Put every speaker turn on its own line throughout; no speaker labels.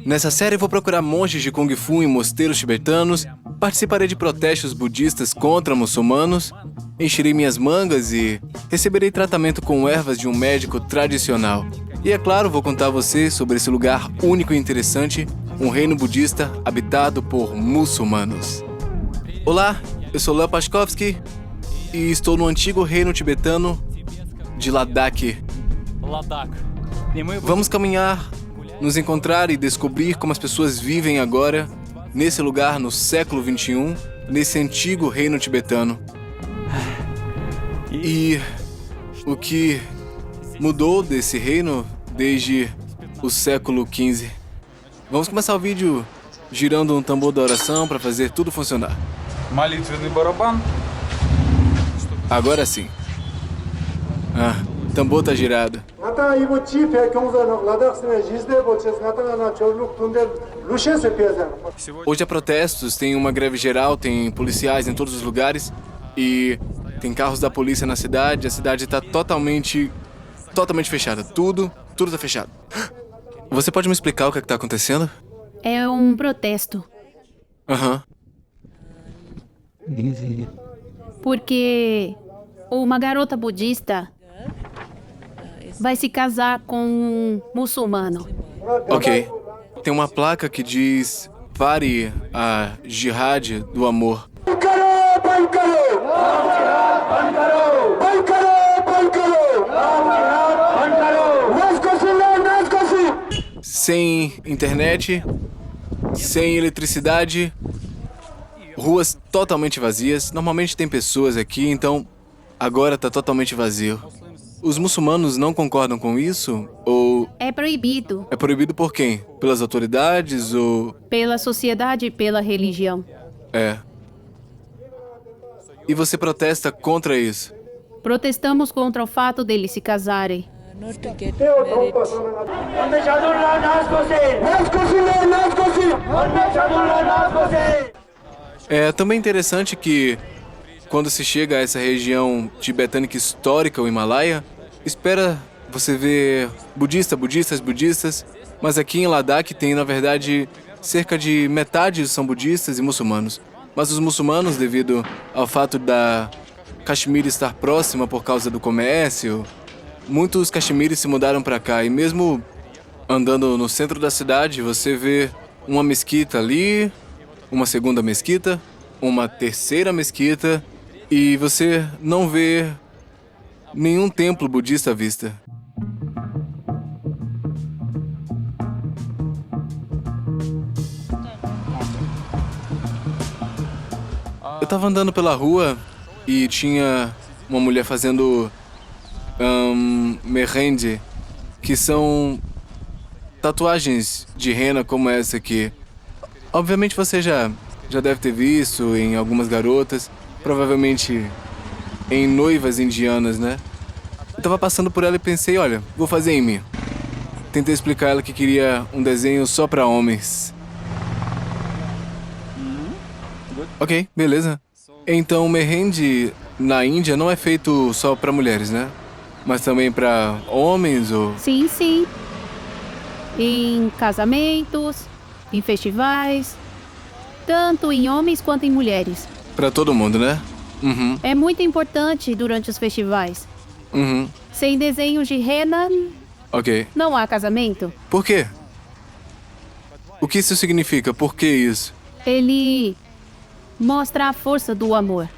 Nessa série vou procurar monges de Kung Fu em mosteiros tibetanos, participarei de protestos budistas contra muçulmanos, encherei minhas mangas e receberei tratamento com ervas de um médico tradicional. E é claro, vou contar a você sobre esse lugar único e interessante, um reino budista habitado por muçulmanos. Olá, eu sou Leon Pashkovsky e estou no antigo reino tibetano de Ladakh. Vamos caminhar, nos encontrar e descobrir como as pessoas vivem agora, nesse lugar no século XXI, nesse antigo reino tibetano. E o que mudou desse reino desde o século XV. Vamos começar o vídeo girando um tambor da oração para fazer tudo funcionar.
Молитвенный барабан.
Agora sim. O tambor tá girado. Hoje há protestos, tem uma greve geral, tem policiais em todos os lugares e tem carros da polícia na cidade. A cidade tá totalmente fechada. Tudo tá fechado. Você pode me explicar o que tá acontecendo?
É um protesto.
Aham.
Porque uma garota budista vai se casar com um muçulmano.
Ok. Tem uma placa que diz: pare a jihad do amor. Sem internet, sem eletricidade, ruas totalmente vazias. Normalmente tem pessoas aqui, então agora tá totalmente vazio. Os muçulmanos não concordam com isso? Ou
É proibido
é proibido por quem? Pelas autoridades ou...
pela sociedade e pela religião.
É. E você protesta contra isso?
Protestamos contra o fato deles se casarem.
É também interessante que, quando se chega a essa região tibetânica histórica, o Himalaia, espera você ver budistas, mas aqui em Ladakh tem, na verdade, cerca de metade são budistas e muçulmanos. Mas os muçulmanos, devido ao fato da Caxemira estar próxima por causa do comércio, muitos caxemires se mudaram para cá. E mesmo andando no centro da cidade, você vê uma mesquita ali, uma segunda mesquita, uma terceira mesquita, e você não vê nenhum templo budista à vista. Eu tava andando pela rua e tinha uma mulher fazendo merende, que são tatuagens de rena como essa aqui. Obviamente você já deve ter visto em algumas garotas, provavelmente em noivas indianas, né? Eu tava passando por ela e pensei, olha, vou fazer em mim. Tentei explicar a ela que queria um desenho só pra homens. Ok, beleza. Então o merende na Índia não é feito só pra mulheres, né? Mas também pra homens ou...
Sim, sim. Em casamentos, em festivais, tanto em homens quanto em mulheres.
Pra todo mundo, né? Uhum.
É muito importante durante os festivais.
Uhum.
Sem desenhos de rena,
Ok.
não há casamento.
Por quê? O que isso significa? Por que isso?
Ele mostra a força do amor.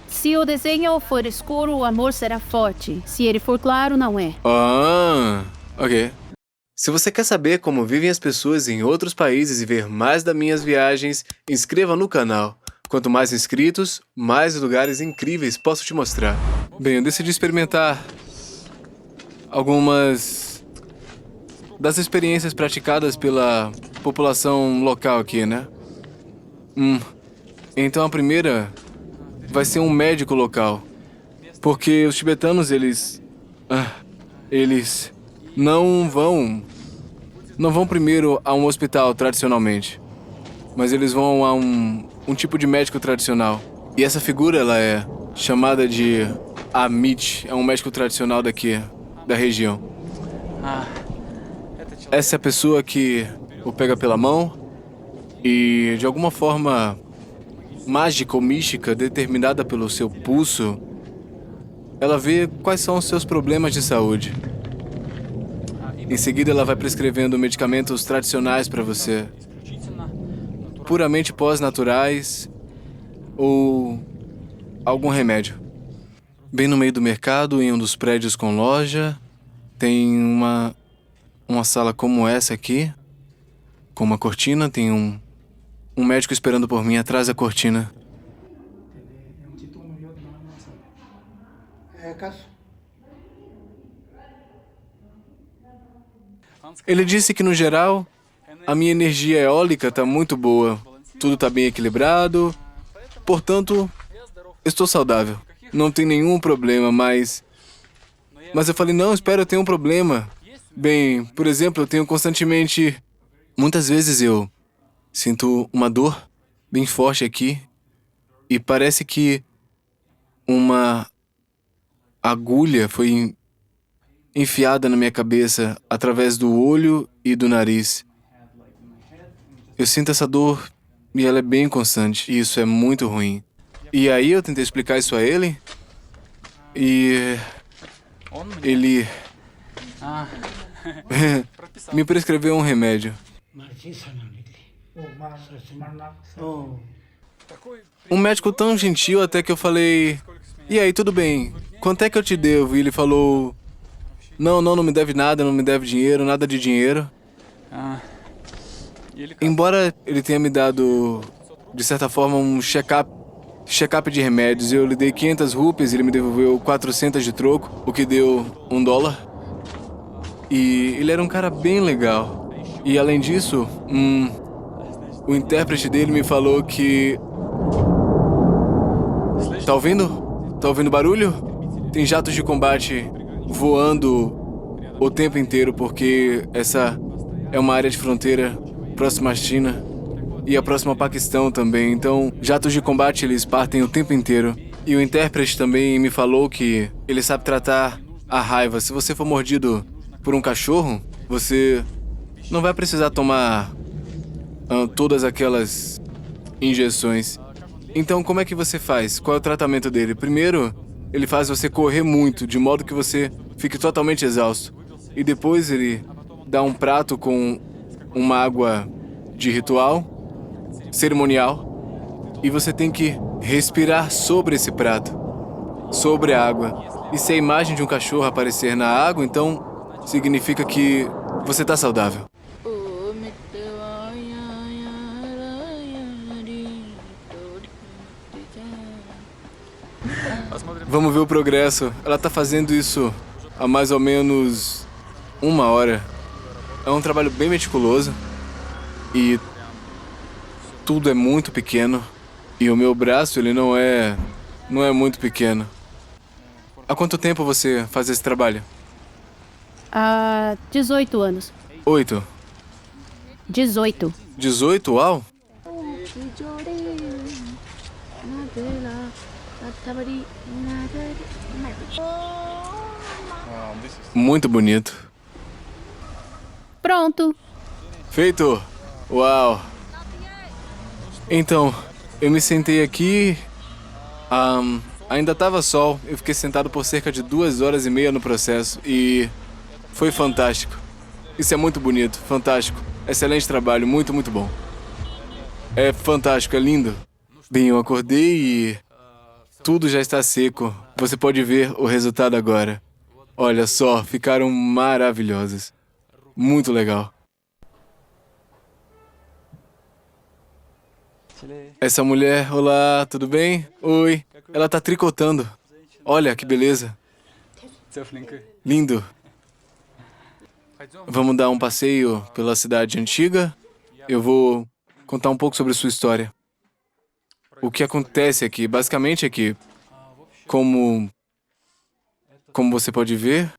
Se o desenho for escuro, o amor será forte. Se ele for claro, não é.
Ok. Se você quer saber como vivem as pessoas em outros países e ver mais das minhas viagens, inscreva no canal. Quanto mais inscritos, mais lugares incríveis posso te mostrar. Bem, eu decidi experimentar algumas das experiências praticadas pela população local aqui, né? Então a primeira vai ser um médico local. Porque os tibetanos, eles não vão primeiro a um hospital tradicionalmente, mas eles vão a um tipo de médico tradicional. E essa figura, ela é chamada de Amit, é um médico tradicional daqui, da região. Essa é a pessoa que o pega pela mão e, de alguma forma mágica ou mística, determinada pelo seu pulso, ela vê quais são os seus problemas de saúde. Em seguida, ela vai prescrevendo medicamentos tradicionais para você, puramente pós-naturais ou algum remédio. Bem no meio do mercado, em um dos prédios com loja, tem uma sala como essa aqui, com uma cortina, tem um médico esperando por mim atrás da cortina. Ele disse que, no geral, a minha energia eólica está muito boa. Tudo está bem equilibrado. Portanto, estou saudável. Não tem nenhum problema, mas eu falei, não, espera, eu tenho um problema. Bem, por exemplo, eu tenho constantemente... Muitas vezes eu sinto uma dor bem forte aqui e parece que uma agulha foi enfiada na minha cabeça através do olho e do nariz. Eu sinto essa dor e ela é bem constante e isso é muito ruim. E aí eu tentei explicar isso a ele e ele me prescreveu um remédio. Um médico tão gentil até que eu falei, e aí, tudo bem, quanto é que eu te devo? E ele falou, não me deve nada, não me deve dinheiro, nada de dinheiro. Embora ele tenha me dado, de certa forma, um check-up de remédios, eu lhe dei 500 rupias e ele me devolveu 400 de troco, o que deu $1. E ele era um cara bem legal. E além disso, o intérprete dele me falou que... Tá ouvindo? Tá ouvindo barulho? Tem jatos de combate voando o tempo inteiro porque essa é uma área de fronteira próxima à China e a próxima ao Paquistão também. Então, jatos de combate eles partem o tempo inteiro. E o intérprete também me falou que ele sabe tratar a raiva. Se você for mordido por um cachorro, você não vai precisar tomar todas aquelas injeções. Então, como é que você faz? Qual é o tratamento dele? Primeiro, ele faz você correr muito, de modo que você fique totalmente exausto. E depois ele dá um prato com uma água de ritual, cerimonial, e você tem que respirar sobre esse prato, sobre a água. E se a imagem de um cachorro aparecer na água, então significa que você está saudável. Vamos ver o progresso. Ela tá fazendo isso há mais ou menos 1 hora. É um trabalho bem meticuloso. E tudo é muito pequeno. E o meu braço, ele não é muito pequeno. Há quanto tempo você faz esse trabalho?
Há 18 anos.
8.
18.
18? Uau! Muito bonito.
Pronto.
Feito! Uau! Então, eu me sentei aqui... ainda estava sol. Eu fiquei sentado por cerca de 2 horas e meia no processo e foi fantástico. Isso é muito bonito, fantástico. Excelente trabalho, muito, muito bom. É fantástico, é lindo. Bem, eu acordei e tudo já está seco. Você pode ver o resultado agora. Olha só, ficaram maravilhosas. Muito legal. Essa mulher, olá, tudo bem? Oi. Ela tá tricotando. Olha, que beleza. Lindo. Vamos dar um passeio pela cidade antiga? Eu vou contar um pouco sobre sua história. O que acontece aqui, basicamente aqui, como você pode ver,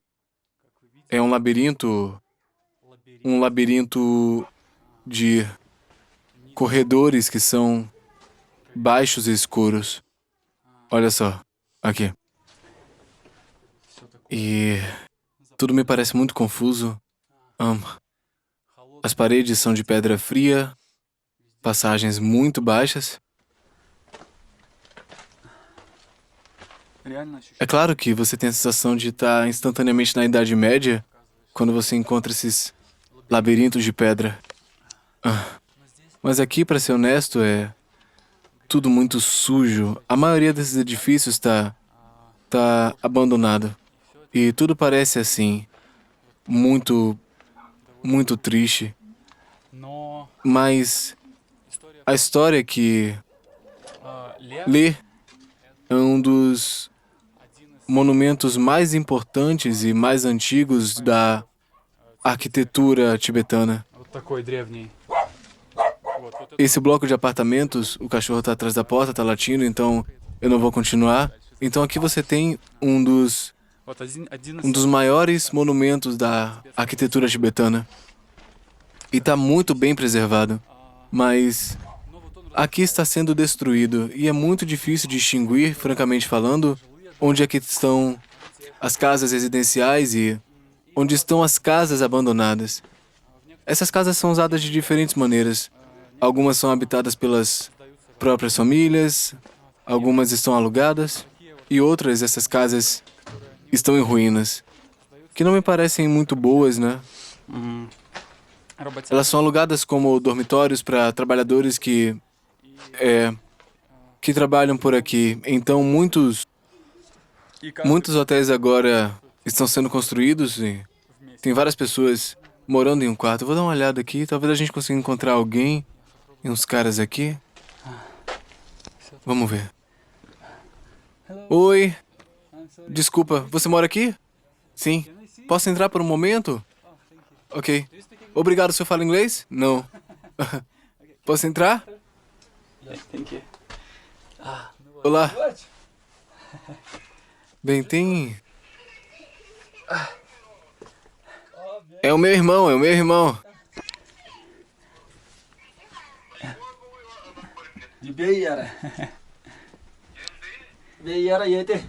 é um labirinto de corredores que são baixos e escuros. Olha só, aqui. E tudo me parece muito confuso. As paredes são de pedra fria, passagens muito baixas. É claro que você tem a sensação de estar instantaneamente na Idade Média quando você encontra esses labirintos de pedra. Mas aqui, para ser honesto, é tudo muito sujo. A maioria desses edifícios tá abandonado. E tudo parece assim, muito, muito triste.
Но
Mas a história que
Лев
Lê é um dos monumentos mais importantes e mais antigos da arquitetura tibetana.
вот такой древний.
Esse bloco de apartamentos, o cachorro está atrás da porta, está latindo, então eu não vou continuar. Então aqui você tem
Вот один
um dos maiores monumentos da arquitetura tibetana. E está muito bem preservado. Mas aqui está sendo destruído e é muito difícil distinguir, francamente falando, onde é que estão as casas residenciais e onde estão as casas abandonadas. Essas casas são usadas de diferentes maneiras. Algumas são habitadas pelas próprias famílias, algumas estão alugadas e outras, essas casas, estão em ruínas, que não me parecem muito boas, né?
работяг.
Elas são alugadas como dormitórios para trabalhadores que trabalham por aqui. Então, muitos hotéis agora estão sendo construídos e tem várias pessoas morando em um quarto. Eu vou dar uma olhada aqui, talvez a gente consiga encontrar alguém e uns caras aqui. Vamos ver. Oi, desculpa, você mora aqui? Sim. Posso entrar por um momento? Ok. Obrigado, o senhor fala inglês? Não. Posso entrar?
Thank you.
Olá. Bem, tem... É o meu irmão, é o meu irmão.
Beyara. Beyara yedi.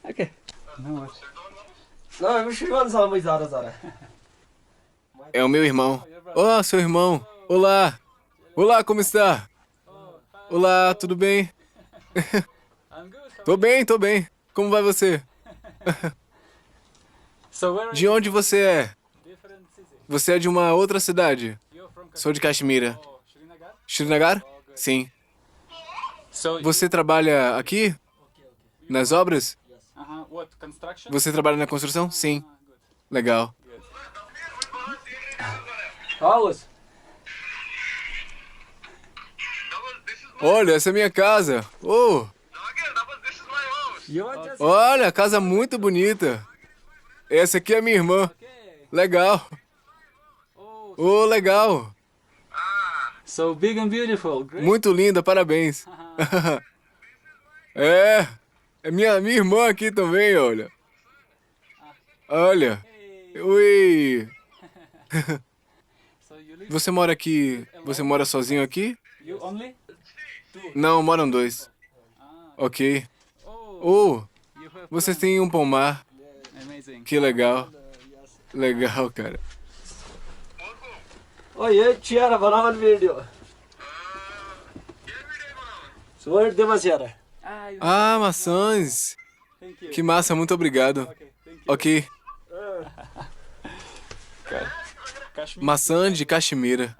Okay.
Ну вот.
Não, eu chego só mais zara.
É o meu irmão. Olá, seu irmão. Olá. Olá, como está? Olá, tudo bem? Tô bem, tô bem. Como vai você?
So where are
De onde você é?
different city?
Você é de uma outra cidade.
You're from
Sou de Caxemira.
Srinagar?
Srinagar? Sim.
So
Você trabalha aqui? Nas obras?
what construction?
Você trabalha na construção? Sim. Legal.
House.
Olha, essa é minha casa. Oh,
You want just
olha, casa muito bonita. Essa aqui é minha irmã. Legal. Oh, legal.
So big and beautiful. Great.
Muito linda, parabéns. É minha irmã aqui também, olha. Olha. Ui.
So you live
Você mora aqui? Você mora sozinho aqui?
you only?
Não, moram dois. Ok.
Oh,
Oh,
you have
vocês têm um pomar.
amazing.
Que legal. Legal, cara.
Oh ye chiara banavan video. So demas yara.
You
Ah, maçãs.
thank you.
Que massa, muito obrigado.
Okay, thank you.
Ok.
Kashmir.
Maçã de Caxemira.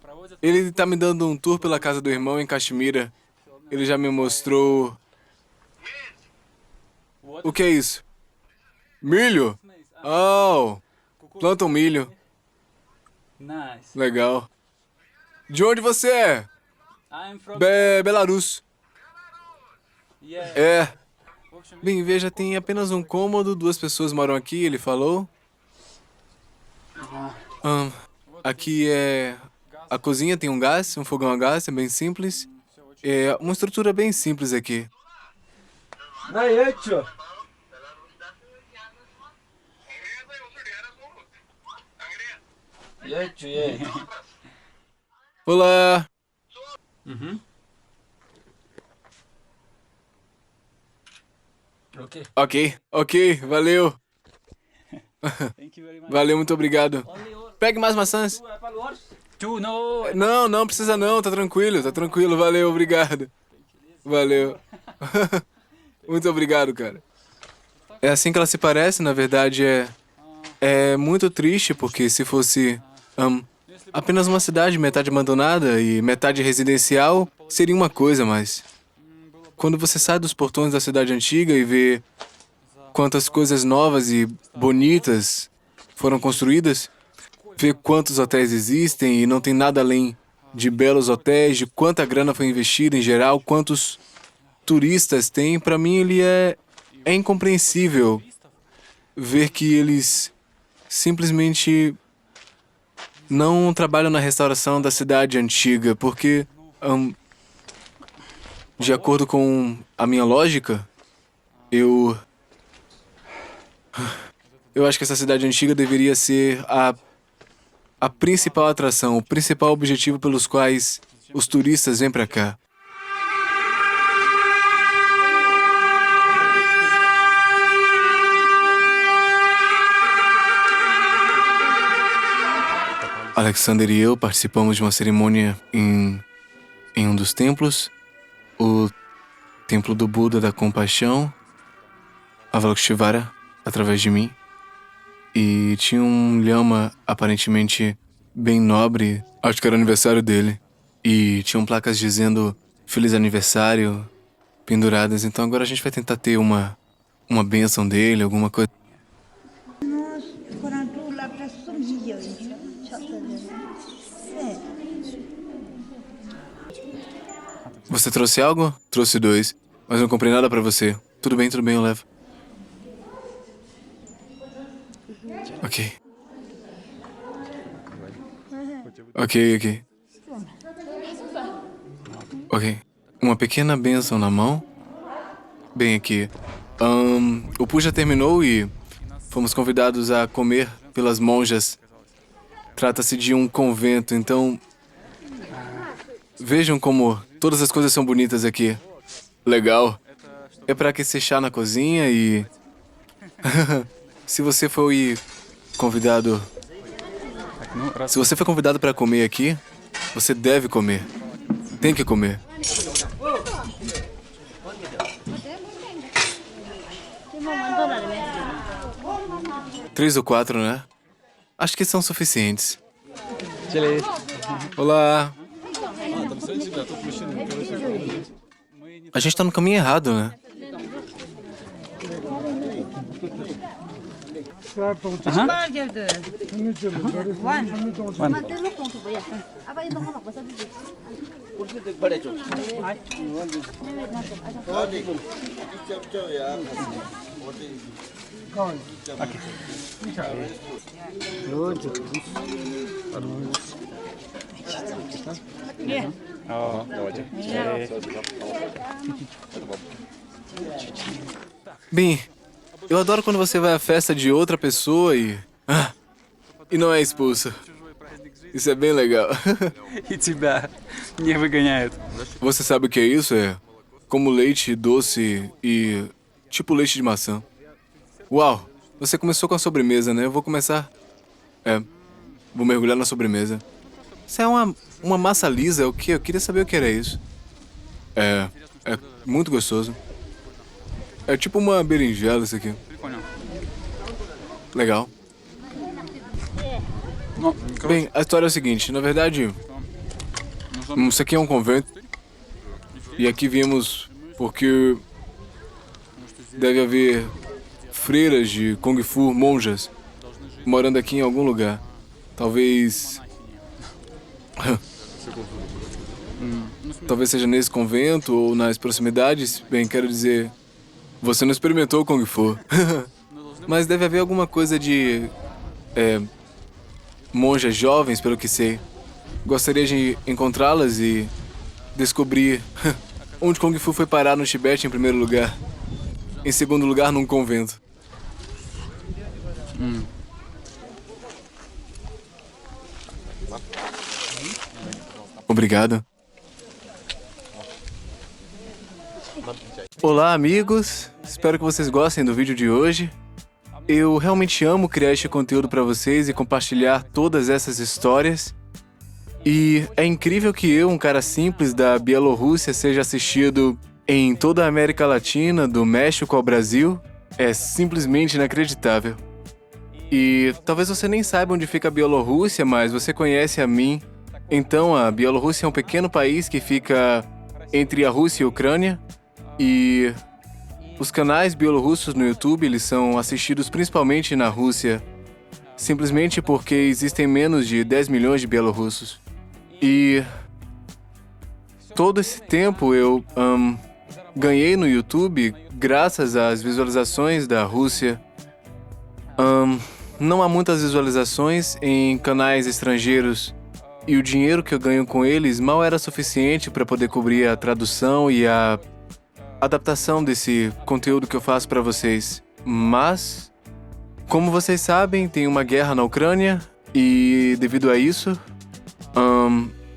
Проводят
Ele tá me dando um tour pela casa do irmão em Caxemira. Ele já me mostrou...
what
O que é isso? Milho?
maize?
Oh, plantam milho.
Nice.
Legal. De onde você é?
I'm from
Belarus.
yeah.
É.
В общем,
Bem, veja, tem apenas um cômodo, 2 pessoas moram aqui, ele falou. Aqui é... A cozinha tem um gás, um fogão a gás, é bem simples. É uma estrutura bem simples aqui.
Na yecho. Yecho ye.
Olá!
Okay.
Ok, valeu.
Thank you very much.
Valeu, muito obrigado. Pegue mais maçãs.
Two, no.
Não precisa não, tá tranquilo, valeu, obrigado. Valeu. Muito obrigado, cara. É assim que ela se parece, na verdade é muito triste, porque se fosse apenas uma cidade metade abandonada e metade residencial, seria uma coisa, mas quando você sai dos portões da cidade antiga e vê quantas coisas novas e bonitas foram construídas, vê quantos hotéis existem e não tem nada além de belos hotéis, de quanta grana foi investida em geral, quantos turistas tem, para mim ele é incompreensível ver que eles simplesmente não trabalham na restauração da cidade antiga, porque, de acordo com a minha lógica, eu acho que essa cidade antiga deveria ser a principal atração, o principal objetivo pelos quais os turistas vêm para cá. Alexander e eu participamos de uma cerimônia em um dos templos, o Templo do Buda da Compaixão, Avalokiteshvara, através de mim. E tinha um lhama aparentemente bem nobre, acho que era o aniversário dele. E tinham placas dizendo Feliz Aniversário penduradas. Então agora a gente vai tentar ter uma bênção dele, alguma coisa. Você trouxe algo? Trouxe 2, mas não comprei nada pra você. Tudo bem, eu levo. Ok. Ok. Uma pequena bênção na mão. Bem aqui. O puja terminou e fomos convidados a comer pelas monjas. Trata-se de um convento, então vejam como todas as coisas são bonitas aqui. Legal. É para aquecer chá na cozinha e se você foi convidado para comer aqui, você deve comer. Tem que comer. 3 ou 4, né? Acho que são suficientes. Olá. A gente tá no caminho errado, né? Bem, eu adoro quando você vai à festa de outra pessoa e não é expulso. Isso é bem legal.
И тебя не выгоняют.
Você sabe o que é isso? É como leite doce e tipo leite de maçã. Uau, você começou com a sobremesa, né? Eu vou começar... vou mergulhar na sobremesa. Isso é uma massa lisa, o quê? Eu queria saber o que era isso. É muito gostoso. É tipo uma berinjela isso aqui. Legal. Bem, a história é a seguinte, na verdade, isso aqui é um convento. E aqui viemos porque deve haver freiras de Kung Fu, monjas, morando aqui em algum lugar. Talvez... Talvez seja nesse convento ou nas proximidades. Bem, quero dizer, você não experimentou Kung Fu. Mas deve haver alguma coisa de... monjas jovens, pelo que sei. Gostaria de encontrá-las e descobrir onde Kung Fu foi parar no Tibete em primeiro lugar. Em segundo lugar, num convento. Obrigado. Olá, amigos. Espero que vocês gostem do vídeo de hoje. Eu realmente amo criar este conteúdo para vocês e compartilhar todas essas histórias. E é incrível que eu, um cara simples da Bielorrússia, seja assistido em toda a América Latina, do México ao Brasil. É simplesmente inacreditável. E talvez você nem saiba onde fica a Bielorrússia, mas você conhece a mim. Então, a Bielorrússia é um pequeno país que fica entre a Rússia e a Ucrânia. E os canais bielorrussos no YouTube, eles são assistidos principalmente na Rússia, simplesmente porque existem menos de 10 milhões de bielorrussos. E todo esse tempo eu ganhei no YouTube graças às visualizações da Rússia. Não há muitas visualizações em canais estrangeiros e o dinheiro que eu ganho com eles mal era suficiente para poder cobrir a tradução e a adaptação desse conteúdo que eu faço para vocês. Mas, como vocês sabem, tem uma guerra na Ucrânia e, devido a isso,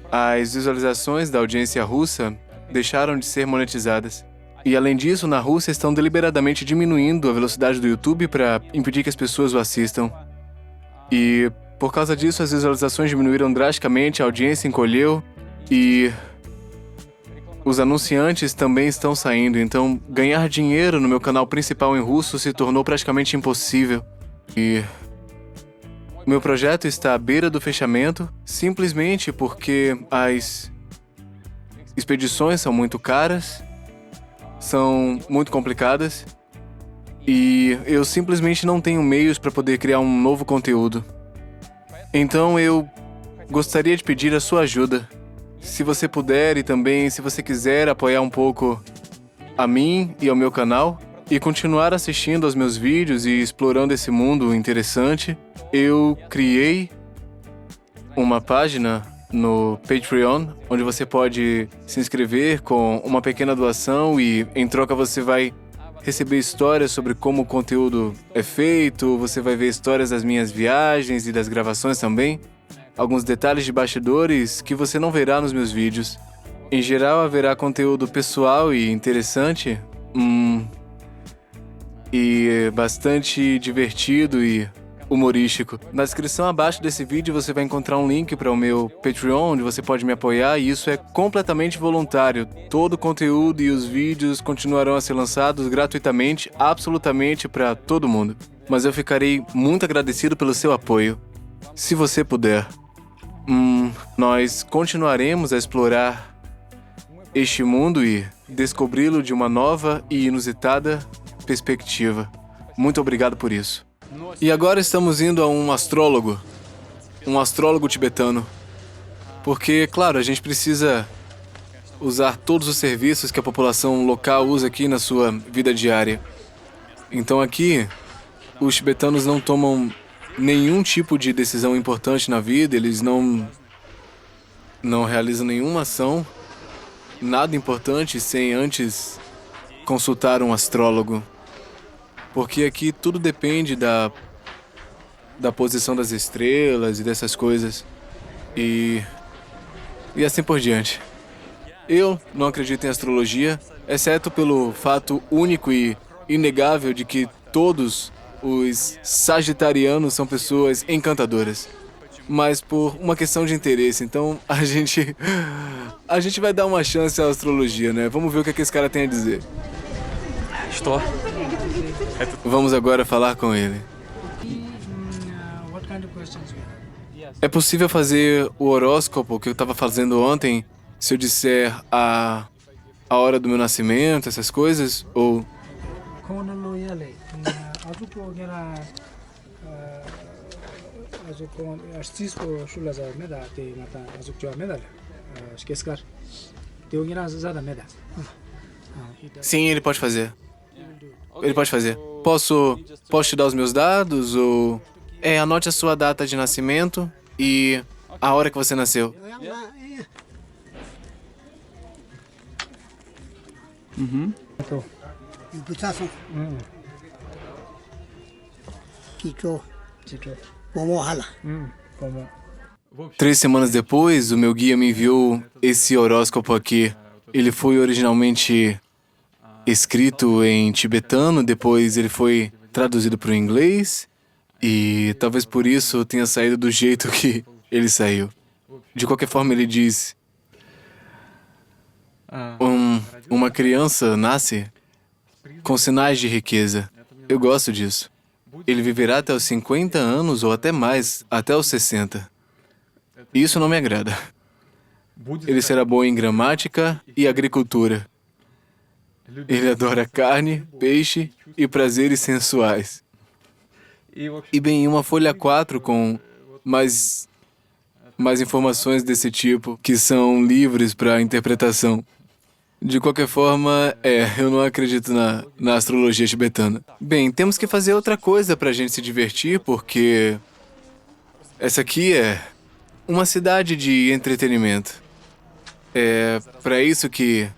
as visualizações da audiência russa deixaram de ser monetizadas. E, além disso, na Rússia estão deliberadamente diminuindo a velocidade do YouTube para impedir que as pessoas o assistam. E, por causa disso, as visualizações diminuíram drasticamente, a audiência encolheu e os anunciantes também estão saindo, então ganhar dinheiro no meu canal principal em russo se tornou praticamente impossível. E meu projeto está à beira do fechamento, simplesmente porque as expedições são muito caras, são muito complicadas, e eu simplesmente não tenho meios para poder criar um novo conteúdo. Então eu gostaria de pedir a sua ajuda. Se você puder e também se você quiser apoiar um pouco a mim e ao meu canal e continuar assistindo aos meus vídeos e explorando esse mundo interessante, eu criei uma página no Patreon, onde você pode se inscrever com uma pequena doação e em troca você vai receber histórias sobre como o conteúdo é feito, você vai ver histórias das minhas viagens e das gravações também. Alguns detalhes de bastidores que você não verá nos meus vídeos. Em geral, haverá conteúdo pessoal e interessante, e bastante divertido e humorístico. Na descrição abaixo desse vídeo você vai encontrar um link para o meu Patreon, onde você pode me apoiar, e isso é completamente voluntário. Todo o conteúdo e os vídeos continuarão a ser lançados gratuitamente, absolutamente para todo mundo. Mas eu ficarei muito agradecido pelo seu apoio. Se você puder. Nós continuaremos a explorar este mundo e descobri-lo de uma nova e inusitada perspectiva. Muito obrigado por isso. E agora estamos indo a um astrólogo tibetano. Porque, claro, a gente precisa usar todos os serviços que a população local usa aqui na sua vida diária. Então aqui, os tibetanos não tomam nenhum tipo de decisão importante na vida, eles não realizam nenhuma ação, nada importante sem antes consultar um astrólogo. Porque aqui tudo depende da posição das estrelas e dessas coisas. E assim por diante. Eu não acredito em astrologia, exceto pelo fato único e inegável de que todos os sagitarianos são pessoas encantadoras. Mas por uma questão de interesse, então a gente vai dar uma chance à astrologia, né? Vamos ver o que esse cara tem a dizer.
Estou.
Vamos agora falar com ele. É possível fazer o horóscopo que eu estava fazendo ontem, se eu disser a hora do meu nascimento, essas coisas? Ou... Sim, ele pode fazer. Ele pode fazer. Posso te dar os meus dados ou... anote a sua data de nascimento e a hora que você nasceu. Três semanas depois, o meu guia me enviou esse horóscopo aqui. Ele foi originalmente escrito em tibetano, depois ele foi traduzido para o inglês e talvez por isso tenha saído do jeito que ele saiu. De qualquer forma, ele diz: uma criança nasce com sinais de riqueza. Eu gosto disso. Ele viverá até os 50 anos ou até mais, até os 60. Isso não me agrada. Ele será bom em gramática e agricultura. Ele adora carne, peixe e prazeres sensuais. E bem, uma folha 4 com mais informações desse tipo, que são livres para interpretação. De qualquer forma, eu não acredito na astrologia tibetana. Bem, temos que fazer outra coisa para a gente se divertir, porque essa aqui é uma cidade de entretenimento. É para isso que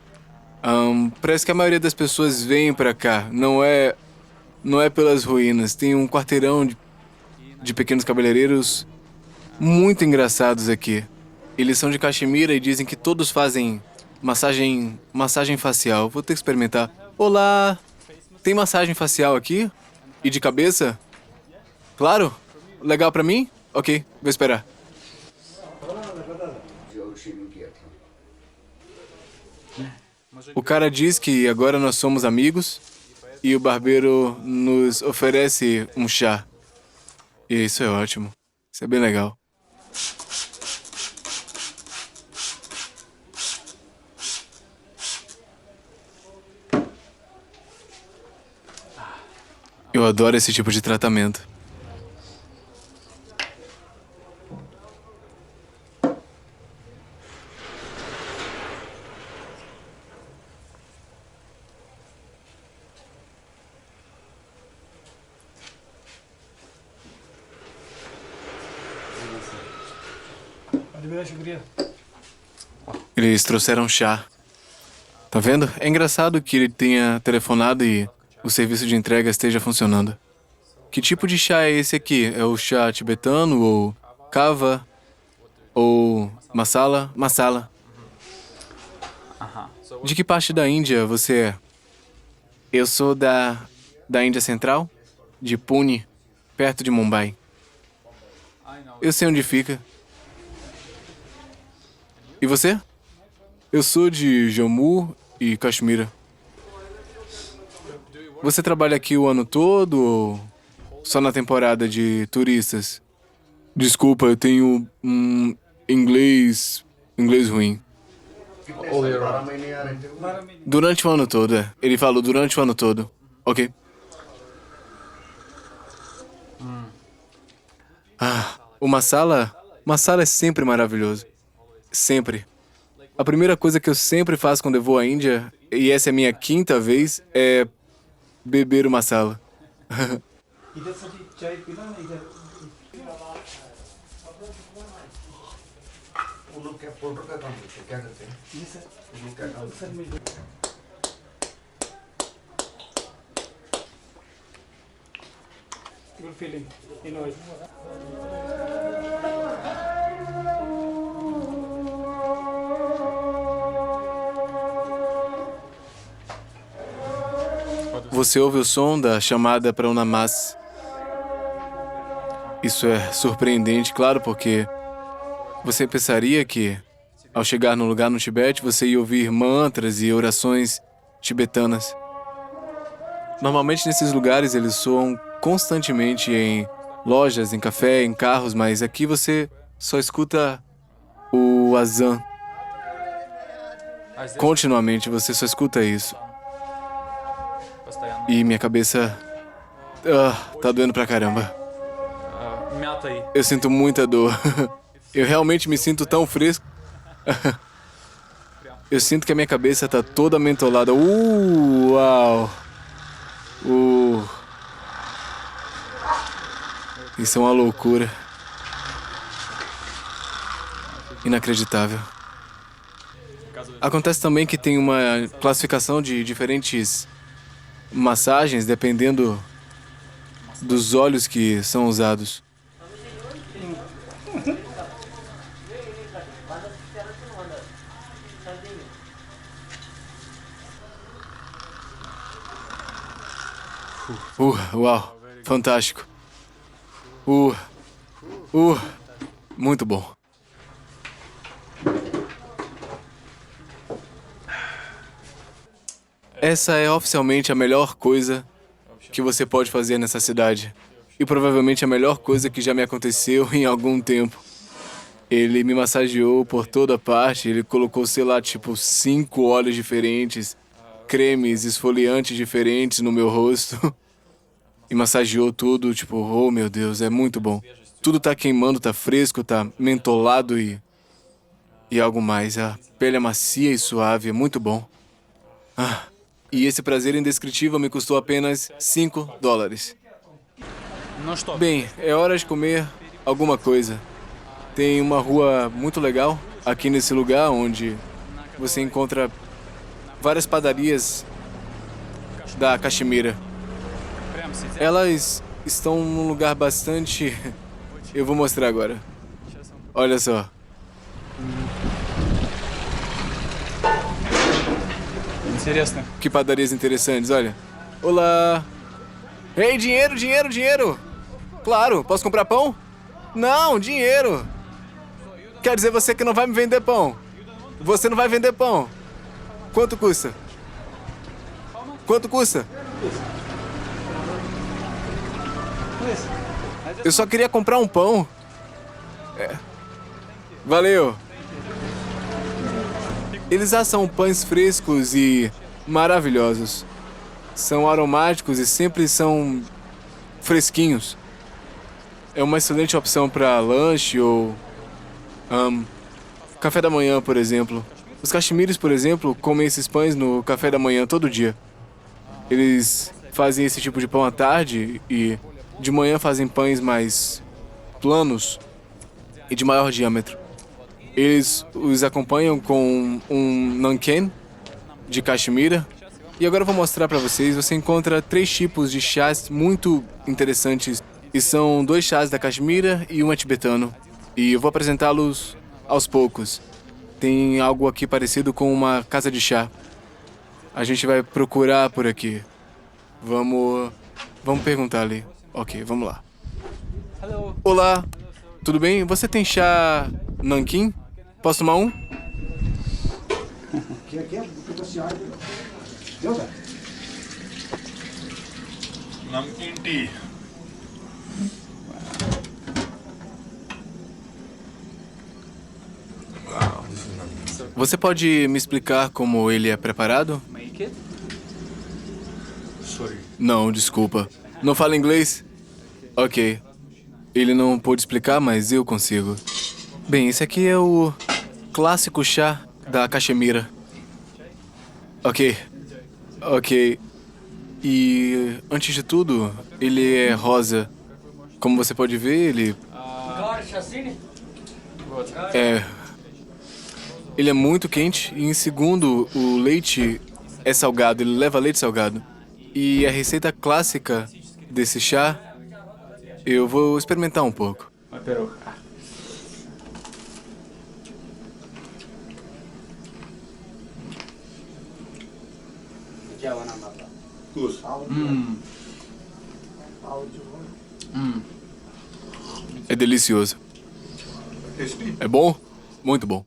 parece que a maioria das pessoas vem para cá. Não é pelas ruínas. Tem um quarteirão de pequenos cabeleireiros muito engraçados aqui. Eles são de Caxemira e dizem que todos fazem massagem facial. Vou ter que experimentar. Olá! Tem massagem facial aqui? E de cabeça? Claro? Legal pra mim? Ok, vou esperar. O cara diz que agora nós somos amigos e o barbeiro nos oferece um chá. E isso é ótimo. Isso é bem legal. Eu adoro esse tipo de tratamento. Eles trouxeram chá. Tá vendo? É engraçado que ele tenha telefonado e o serviço de entrega esteja funcionando. Que tipo de chá é esse aqui? É o chá tibetano ou kava ou masala? Masala. De que parte da Índia você é? Eu sou da Índia Central, de Pune, perto de Mumbai. Eu sei onde fica. E você? Eu sou de Jammu e Caxemira. Você trabalha aqui o ano todo ou só na temporada de turistas? Desculpa, eu tenho inglês ruim. Durante o ano todo, é. Ele falou durante o ano todo. Ok. O masala é sempre maravilhoso. Sempre. A primeira coisa que eu sempre faço quando eu vou à Índia, e essa é a minha 5ª vez, é beber o masala.
Good feeling. You know it.
Você ouve o som da chamada para o namaz. Isso é surpreendente, claro, porque você pensaria que, ao chegar num lugar no Tibete, você ia ouvir mantras e orações tibetanas. Normalmente, nesses lugares, eles soam constantemente em lojas, em café, em carros, mas aqui você só escuta o azan. Continuamente, você só escuta isso. E minha cabeça tá doendo pra caramba. Eu sinto muita dor. Eu realmente me sinto tão fresco. Eu sinto que a minha cabeça tá toda mentolada. Uau! Isso é uma loucura. Inacreditável. Acontece também que tem uma classificação de diferentes massagens dependendo dos óleos que são usados. Uau, fantástico. Muito bom. Essa é oficialmente a melhor coisa que você pode fazer nessa cidade. E provavelmente a melhor coisa que já me aconteceu em algum tempo. Ele me massageou por toda parte, ele colocou, sei lá, tipo 5 óleos diferentes, cremes, esfoliantes diferentes no meu rosto. E massageou tudo, tipo, oh meu Deus, é muito bom. Tudo tá queimando, tá fresco, tá mentolado e algo mais. A pele é macia e suave, é muito bom. E esse prazer indescritível me custou apenas $5.
Não estou.
Bem, é hora de comer alguma coisa. Tem uma rua muito legal aqui nesse lugar onde você encontra várias padarias da Caxemira. Elas estão num lugar bastante... Eu vou mostrar agora. Olha só.
Интересно.
Que padarias interessantes, olha. Olá! Ei, dinheiro, dinheiro, dinheiro! Claro, posso comprar pão? Não, dinheiro! Quer dizer você que não vai me vender pão? Você não vai vender pão? Quanto custa? Quanto custa? Eu só queria comprar um pão. Valeu. Eles assam pães frescos e maravilhosos. São aromáticos e sempre são fresquinhos. É uma excelente opção para lanche ou café da manhã, por exemplo. Os caxemires, por exemplo, comem esses pães no café da manhã todo dia. Eles fazem esse tipo de pão à tarde e de manhã fazem pães mais planos e de maior diâmetro. Eles os acompanham com um nanquim de caxemira. E agora eu vou mostrar para vocês. Você encontra 3 tipos de chás muito interessantes. E são 2 chás da caxemira e um é tibetano. E eu vou apresentá-los aos poucos. Tem algo aqui parecido com uma casa de chá. A gente vai procurar por aqui. Vamos perguntar ali. Ok, vamos lá. Olá, tudo bem? Você tem chá nanquim? Posso tomar um?
Namkeen tea.
Você pode me explicar como ele é preparado?
Make it?
Sorry.
Não, desculpa. Não fala inglês? Ok. Ele não pôde explicar, mas eu consigo. Bem, esse aqui é o clássico chá da caxemira. Ok. E, antes de tudo, ele é rosa. Como você pode ver, ele Ele é muito quente e, em segundo, o leite é salgado. Ele leva leite salgado. E a receita clássica desse chá, eu vou experimentar um pouco.
Во-первых.
Good.
É delicioso.
Tasty?
É bom? Muito bom.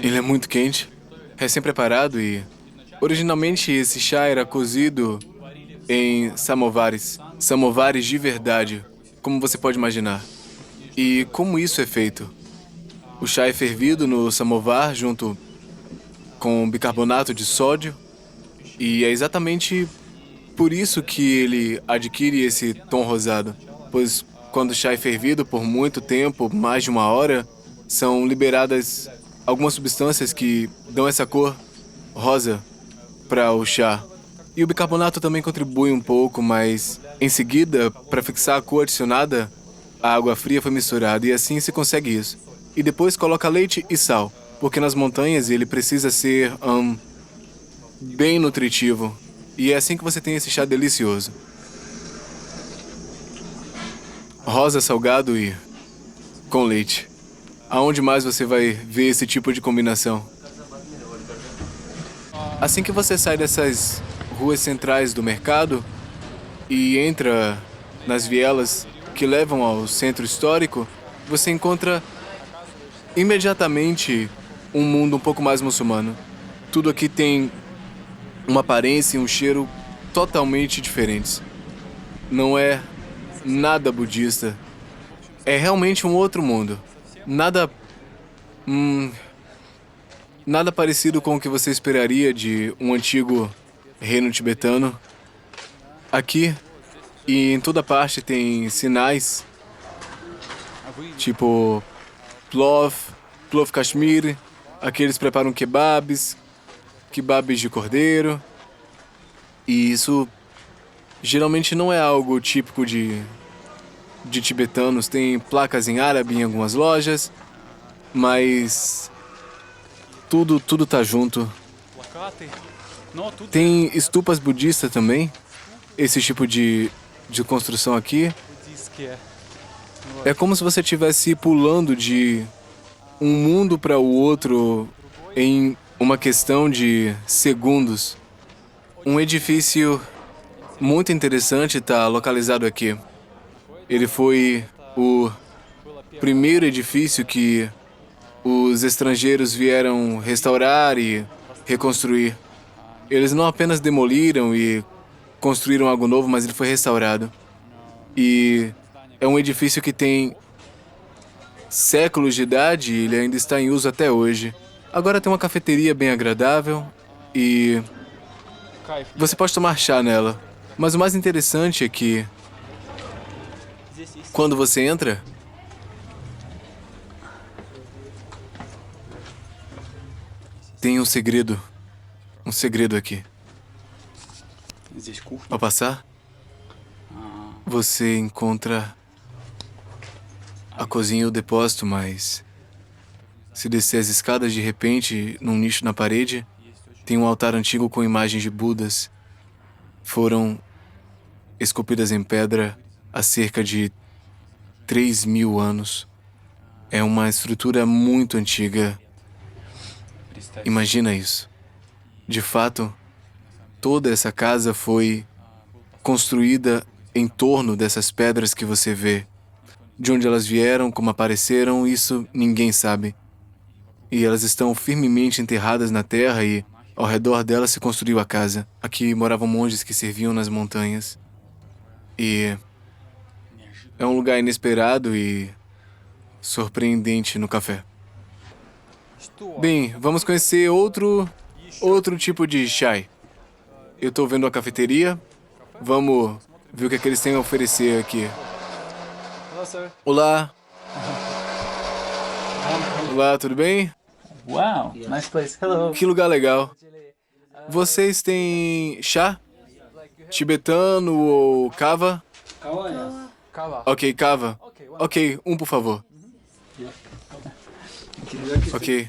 Ele é muito quente, recém-preparado e... Originalmente, esse chá era cozido em samovares. Samovares de verdade, como você pode imaginar. E como isso é feito? O chá é fervido no samovar junto com bicarbonato de sódio. E é exatamente por isso que ele adquire esse tom rosado. Pois quando o chá é fervido por muito tempo, mais de 1 hora, são liberadas algumas substâncias que dão essa cor rosa para o chá. E o bicarbonato também contribui um pouco, mas em seguida, para fixar a cor adicionada, a água fria foi misturada e assim se consegue isso. E depois coloca leite e sal, porque nas montanhas ele precisa ser bem nutritivo. E é assim que você tem esse chá delicioso. Rosa salgado e com leite. Aonde mais você vai ver esse tipo de combinação? Assim que você sai dessas ruas centrais do mercado e entra nas vielas que levam ao centro histórico, você encontra imediatamente um mundo um pouco mais muçulmano. Tudo aqui tem uma aparência e um cheiro totalmente diferentes. Não é nada budista. É realmente um outro mundo. Nada... nada parecido com o que você esperaria de um antigo reino tibetano. Aqui e em toda parte tem sinais, tipo plov kashmiri. Aqui eles preparam kebabs de cordeiro. E isso geralmente não é algo típico de tibetanos. Tem placas em árabe em algumas lojas, mas tudo tá junto.
Плакаты. Но тут
Tem estupas budistas também. Esse tipo de construção aqui.
буддийские.
É como se você estivesse pulando de um mundo para o outro em uma questão de segundos. Um edifício muito interessante está localizado aqui. Ele foi o primeiro edifício que os estrangeiros vieram restaurar e reconstruir. Eles não apenas demoliram e construíram algo novo, mas ele foi restaurado. E é um edifício que tem séculos de idade e ele ainda está em uso até hoje. Agora tem uma cafeteria bem agradável e
Кайф.
você pode tomar chá nela. Mas o mais interessante é que
Здесь есть
quando você entra, tem um segredo aqui.
здесь кухня.
Ao passar, você encontra a cozinha e o depósito, mas se descer as escadas de repente, num nicho na parede, tem um altar antigo com imagens de Budas. Foram esculpidas em pedra há cerca de 3.000 anos. É uma estrutura muito antiga.
Представь.
Imagina isso. De fato, toda essa casa foi construída em torno dessas pedras que você vê. De onde elas vieram, como apareceram, isso ninguém sabe. E elas estão firmemente enterradas na terra e ao redor delas se construiu a casa. Aqui moravam monges que serviam nas montanhas. E é um lugar inesperado e surpreendente no café.
Что?
Bem, vamos conhecer outro tipo de chai. Eu tô vendo a cafeteria. Vamos ver o que é que eles têm a oferecer aqui.
Hello, sir.
Olá. Olá, tudo bem?
Wow, nice place. Hello.
Que lugar legal. Vocês têm chá? Tibetano ou cava?
Кава.
Ok, cava. Ok, um por favor. Ok.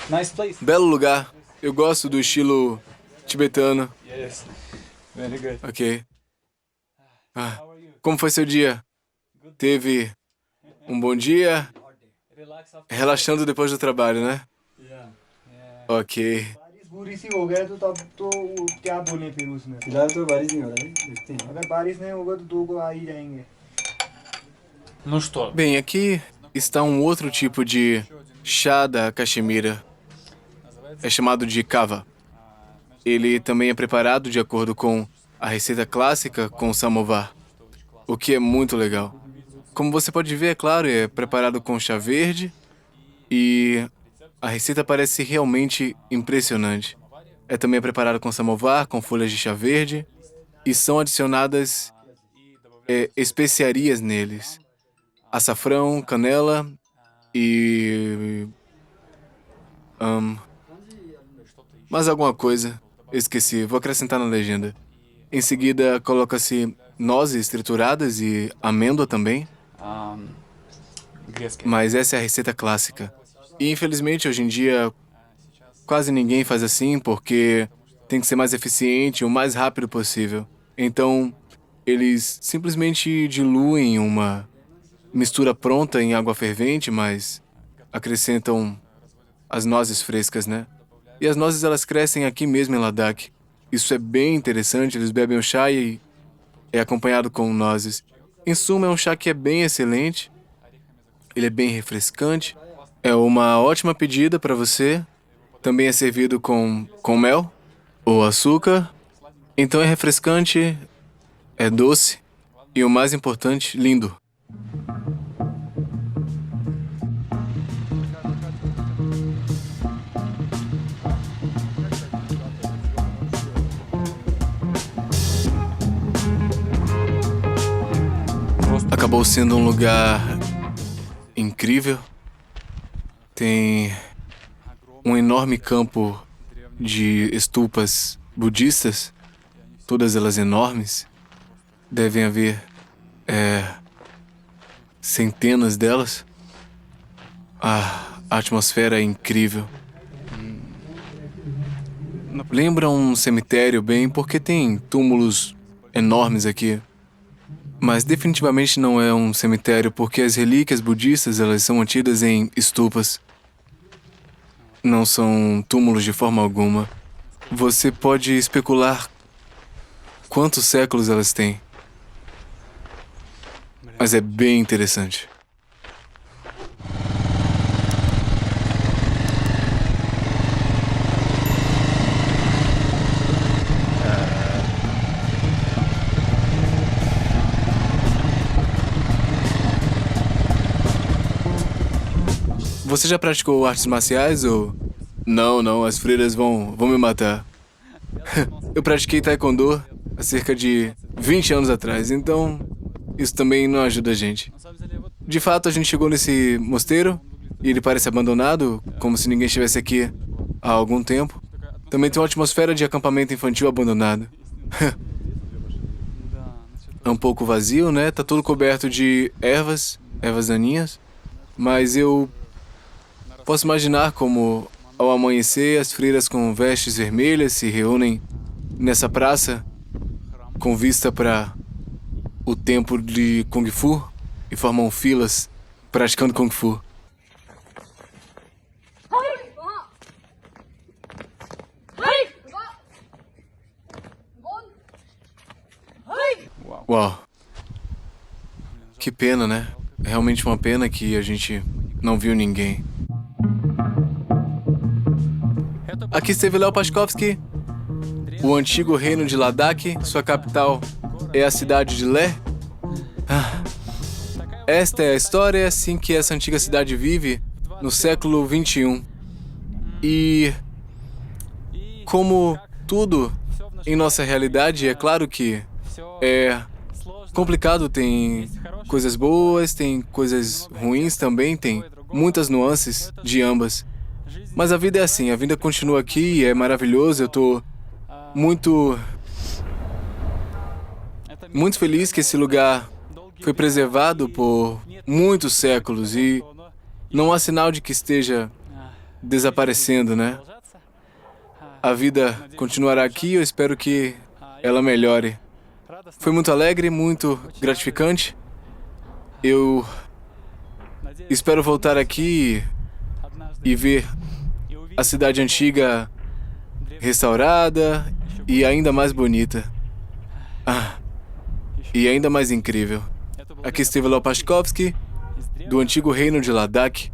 Nice place.
Belo lugar. Eu gosto do estilo tibetano.
Yes. Very good.
Ok. Como foi seu dia? Teve um bom dia?
Relax after.
Relaxando depois do trabalho, né? Ok.
बारिश बुरी सी हो गया तो तब तो क्या बोले फिर उसमें
फिलहाल तो बारिश नहीं हो रहा है, देखते हैं।
अगर बारिश नहीं होगा तो 2 को आ ही जाएंगे
Ну что?
Bem, aqui está um outro tipo de chá da Caxemira. É chamado de kava. Ele também é preparado de acordo com a receita clássica com samovar, o que é muito legal. Como você pode ver, é claro, é preparado com chá verde e a receita parece realmente impressionante. É também preparado com samovar, com folhas de chá verde e são adicionadas especiarias neles. Açafrão, canela e... mais alguma coisa. Esqueci, vou acrescentar na legenda. Em seguida, coloca-se nozes trituradas e amêndoa também.
Грецкий.
Mas essa é a receita clássica. E infelizmente, hoje em dia, quase ninguém faz assim porque tem que ser mais eficiente o mais rápido possível. Então, eles simplesmente diluem uma mistura pronta em água fervente, mas acrescentam as nozes frescas, né? E as nozes, elas crescem aqui mesmo em Ladakh. Isso é bem interessante, eles bebem o chá e é acompanhado com nozes. Em suma, é um chá que é bem excelente. Ele é bem refrescante. É uma ótima pedida para você. Também é servido com mel ou açúcar. Então é refrescante, é doce e, o mais importante, lindo. Acabou sendo um lugar incrível. Tem um enorme campo de estupas budistas, todas elas enormes. Devem haver centenas delas. A atmosfera é incrível. Lembra um cemitério bem, porque tem túmulos enormes aqui. Mas definitivamente não é um cemitério, porque as relíquias budistas, elas são mantidas em estupas. Não são túmulos de forma alguma. Você pode especular quantos séculos elas têm. Mas é bem interessante. Você já praticou artes marciais ou... Não, as freiras vão me matar. Eu pratiquei taekwondo há cerca de 20 anos atrás, então isso também não ajuda a gente. De fato, a gente chegou nesse mosteiro e ele parece abandonado, como se ninguém estivesse aqui há algum tempo. Também tem uma atmosfera de acampamento infantil abandonado. É um pouco vazio, né? Tá tudo coberto de ervas daninhas, mas eu posso imaginar como, ao amanhecer, as freiras com vestes vermelhas se reúnem nessa praça com vista para o templo de Kung Fu e formam filas praticando Kung Fu. Uau. Que pena, né? É realmente uma pena que a gente não viu ninguém. Aqui esteve Leo Pashkovsky, o antigo reino de Ladakh. Sua capital é a cidade de Leh. Esta é a história, assim que essa antiga cidade vive no século XXI. E como tudo em nossa realidade, é claro que é complicado, tem coisas boas, tem coisas ruins também, tem muitas nuances de ambas. Mas a vida é assim, a vida continua aqui, é maravilhoso, eu tô muito feliz que esse lugar foi preservado por muitos séculos e não há sinal de que esteja desaparecendo, né? A vida continuará aqui, eu espero que ela melhore. Foi muito alegre, muito gratificante. Eu espero voltar aqui e ver a cidade antiga restaurada e ainda mais bonita. E ainda mais incrível. Aqui esteve Leo Pashkovsky, do antigo reino de Ladakh.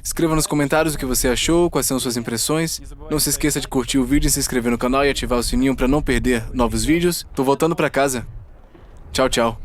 Escreva nos comentários o que você achou, quais são suas impressões. Não se esqueça de curtir o vídeo, se inscrever no canal e ativar o sininho para não perder novos vídeos. Tô voltando para casa. Tchau, tchau.